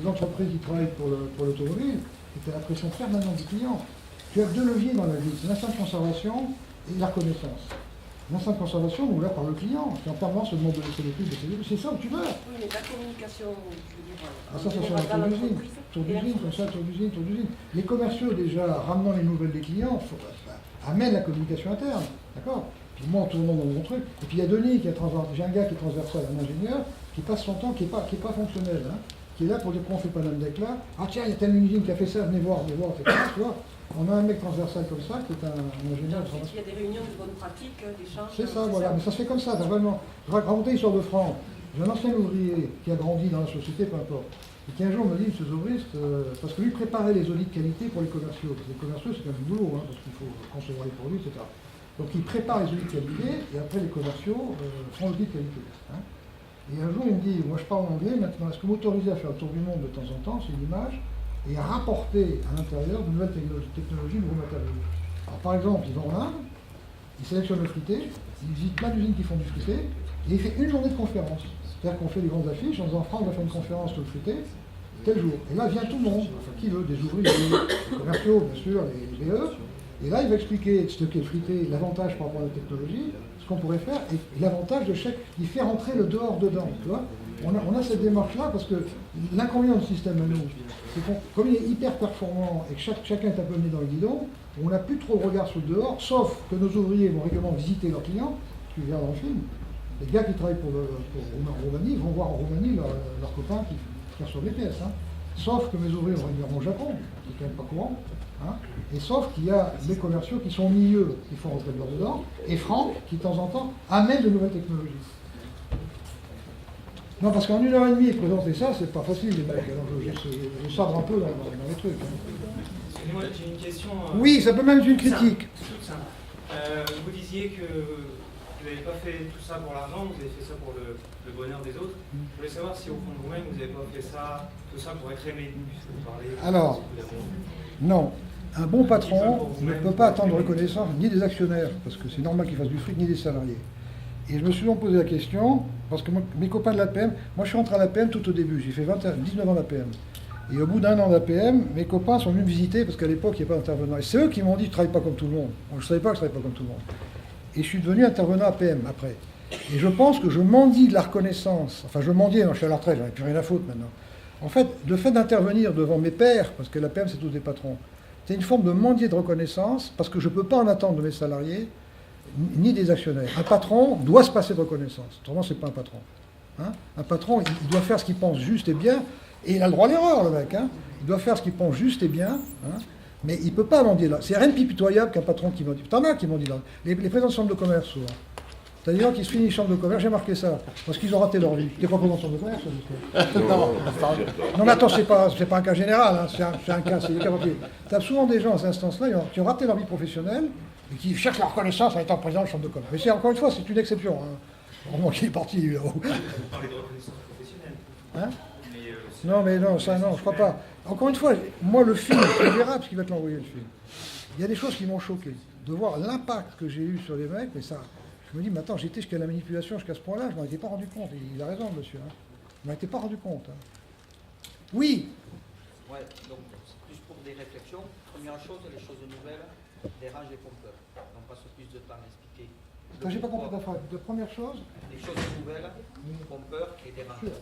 Les entreprises qui travaillent pour l'automobile, c'est la pression permanente du client. Tu as deux leviers dans la vie, c'est l'instinct de conservation et la reconnaissance. L'instinct de conservation, nous, là, par le client, qui en permanence se demande de laisser les plus, c'est ça où tu veux. Oui, mais la communication, je veux dire, Ça sur la tour d'usine, comme ça, tour d'usine. Les commerciaux, déjà, ramenant les nouvelles des clients, amènent la communication interne, d'accord? Puis moi, en tournant dans mon truc, et puis il y a Denis, j'ai un gars qui est transversal, un ingénieur, qui passe son temps, qui n'est pas fonctionnel, hein, qui est là pour dire pourquoi on ne fait pas d'AMDEC là. Ah tiens, il y a telle usine qui a fait ça, venez voir, etc. Tu vois, on a un mec transversal comme ça, qui est un ingénieur. Il y a des réunions de bonnes pratiques, d'échanges. C'est ça, voilà, mais ça se fait comme ça, vraiment. Je vais raconter l'histoire de Franck. J'ai un ancien ouvrier qui a grandi dans la société, peu importe, et qui un jour me dit, M. Zobrist, parce que lui préparait les audits de qualité pour les commerciaux. Les commerciaux, c'est quand même du boulot, hein, parce qu'il faut concevoir les produits, etc. Donc il prépare les audits de qualité, et après les commerciaux font l'audit de qualité. Hein. Et un jour, il me dit, moi je parle anglais, maintenant, est-ce que vous m'autorisez à faire le tour du monde de temps en temps, c'est une image, et à rapporter à l'intérieur de nouvelles technologies, de nouveaux matériaux. Alors par exemple, il va en Inde, il sélectionne le fruité, il visite plein d'usines qui font du fruité, et il fait une journée de conférence. C'est-à-dire qu'on fait des grandes affiches en disant Franck va faire une conférence sur le fruité, tel jour. Et là vient tout le monde, enfin qui veut, des ouvriers, des commerciaux, bien sûr, les VE. Et là il va expliquer ce qu'est le fruité, l'avantage par rapport à la technologie, ce qu'on pourrait faire, et l'avantage de chaque. Il fait rentrer le dehors dedans, tu vois. On a cette démarche-là parce que l'inconvénient du système à nous, c'est qu'on, comme il est hyper performant et que chacun est un peu mis dans le guidon, on n'a plus trop de regard sur le dehors, sauf que nos ouvriers vont régulièrement visiter leurs clients, tu verras dans le film. Les gars qui travaillent pour Roumanie vont voir en Roumanie leurs copains qui reçoivent les pièces. Hein. Sauf que mes ouvriers vont régulièrement au Japon, qui est quand même pas courant. Hein. Et sauf qu'il y a des commerciaux qui sont au milieu, qui font rentrer de leur dedans, et Franck, qui de temps en temps amène de nouvelles technologies. Non, parce qu'en 1h30, présenter ça, c'est pas facile, les mecs. Alors je sabre un peu dans les trucs. Hein. Excusez-moi, j'ai une question. Oui, ça peut même être une critique. Toute simple. Vous disiez que vous n'avez pas fait tout ça pour l'argent, vous avez fait ça pour le bonheur des autres. Je voulais savoir si au fond de vous-même, vous n'avez pas fait ça, tout ça pour être aimé, puisque vous parlez. Alors, non. Un bon patron ne peut pas attendre reconnaissance ni des actionnaires, parce que c'est normal qu'il fasse du fric, ni des salariés. Et je me suis donc posé la question, parce que mes copains de l'APM, moi je suis rentré à l'APM tout au début, j'ai fait 19 ans d'APM. Et au bout d'un an d'APM, mes copains sont venus me visiter, parce qu'à l'époque, il n'y avait pas d'intervenant. Et c'est eux qui m'ont dit, tu ne travailles pas comme tout le monde. Moi, je ne savais pas que je ne travaillais pas comme tout le monde. Et je suis devenu intervenant APM après. Et je pense que je mendie de la reconnaissance. Enfin, je mendiais, non, je suis à la retraite, j'en ai plus rien à foutre maintenant. En fait, le fait d'intervenir devant mes pairs, parce que l'APM, c'est tous des patrons, c'est une forme de mendier de reconnaissance, parce que je ne peux pas en attendre de mes salariés, ni des actionnaires. Un patron doit se passer de reconnaissance. Autrement, ce n'est pas un patron. Hein, un patron, il doit faire ce qu'il pense juste et bien, et il a le droit à l'erreur, le mec. Hein. Il doit faire ce qu'il pense juste et bien, hein, mais il ne peut pas mendier là. C'est rien de plus pitoyable qu'un patron qui mendie. T'en as qui mendient là. Les présidents de chambre de commerce, souvent. T'as des gens qui se finissent chambre de commerce, j'ai marqué ça, parce qu'ils ont raté leur vie. T'es pas président de chambre de commerce, non, mais attends, c'est pas un cas général, hein, c'est un cas, c'est des cas particuliers. T'as souvent des gens à ces instances-là qui ont raté leur vie professionnelle et qui cherchent la reconnaissance en étant président de chambre de commerce. Mais c'est encore une fois, c'est une exception. Hein. Vraiment qu'il est parti là-haut. Vous parlez de reconnaissance professionnelle. Hein? Non, mais non, ça, non, je crois pas. Encore une fois, moi, le film, tu verras, parce qu'il va te l'envoyer, le film. Il y a des choses qui m'ont choqué. De voir l'impact que j'ai eu sur les mecs, mais ça, je me dis, mais attends, j'étais jusqu'à la manipulation, jusqu'à ce point-là, je m'en étais pas rendu compte. Et il a raison, monsieur. Hein. Je m'en étais pas rendu compte. Hein. Oui. Ouais, donc, plus pour des réflexions. Première chose, les choses nouvelles dérangent les pompeurs. On passe plus de temps à expliquer. J'ai pas compris ta phrase. De première chose. Les choses nouvelles, pompeurs et dérangeurs.